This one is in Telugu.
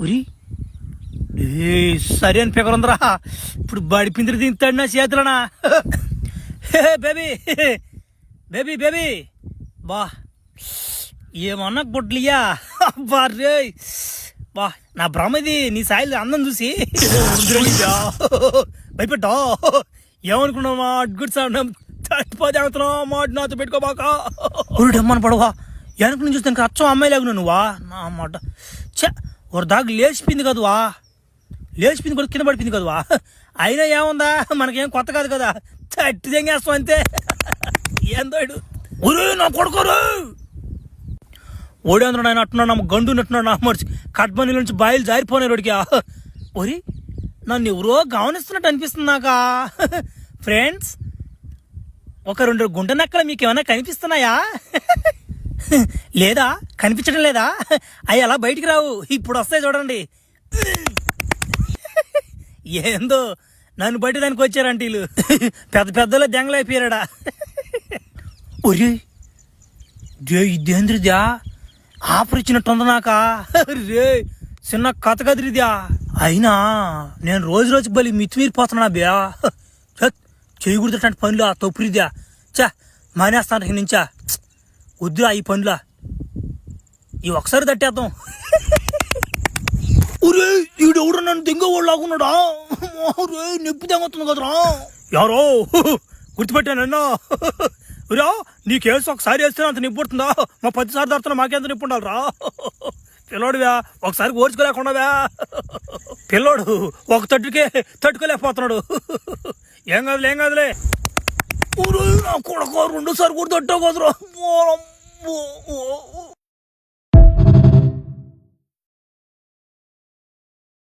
ఉరి సరే అని పెకరుందరా. ఇప్పుడు బడి పిందిరి తింటాడు నా చేతులనా. బేబీ బేబీ బేబీ బా ఏమన్నా గుడ్లియా బా రే బా నా భ్రమది నీ సాయిలు అందం చూసి భయపెట్టా. ఏమనుకున్నావా గుడ్ సౌండ్ తట్టిపోతే అవుతున్నావు మాట నాతో పెట్టుకోబాక. ఊరుడమ్మని పడవా వెనక నుంచి చూస్తే అచ్చం అమ్మాయి లేకున్నా నువ్వా నా మాట. చ ఒక దాకా లేచిపోయింది కదవా, లేచిపోయింది కూడా కింద పడిపోయింది కదవా. అయినా ఏముందా మనకేం కొత్త కాదు కదా, తట్టి తెంగేస్తాం అంతే. ఏందో ఊరు నా కొడుకోరు ఓడేంద్ర ఆయన అట్టున్నాడు నా గండు నట్టున్నాడు నా మర్చి కట్మనీ నుంచి బాయిలు జారిపోయినాయి రోడ్కి. ఒరి నన్ను ఎవరో గమనిస్తున్నట్టు అనిపిస్తుంది నాకా. ఫ్రెండ్స్ ఒక 2 గుంట నక్కలు మీకు ఏమైనా కనిపిస్తున్నాయా? లేదా కనిపించడం లేదా? అవి అలా బయటికి రావు, ఇప్పుడు వస్తాయి చూడండి. ఏందో నన్ను బట్టి దానికి వచ్చారంటే వీళ్ళు పెద్ద పెద్దలో దెంగలు అయిపోయాడా. ఒరే ఇదేంద్రిద్యా ఆఫర్ ఇచ్చినట్టుంది నాకా. రే చిన్న కథ కదిరిద్యా. అయినా నేను రోజు బలి మితిమీరిపోతున్నా బ్యా. చేయకూడదటువంటి పనులు ఆ తప్పురిద్యా. చా మానేస్తాను నుంచా, వద్దురా ఈ పనులా, ఈ ఒకసారి తట్టేద్దాం. ఒరే ఈడెవడు నన్ను దెంగవాడు లాగున్నాడా. రే నొప్పి దెంగొస్తుంది కదరా. ఎవరో గుర్తుపెట్టానన్నా. రా నీ కేసు ఒకసారి వేస్తే అంత నొప్పి పడుతుందా, మా 10 సార్లు దడుతున్నా మాకెంత నొప్పి ఉండాలిరా. పిల్లోడువా ఒకసారి ఓర్చుకోలేకుండా పిల్లోడు ఒక తట్టుకోలేకపోతున్నాడు. ఏం కాదులే. నా కొడుకు 2 సార్లు కూడా తట్టావు కదరా.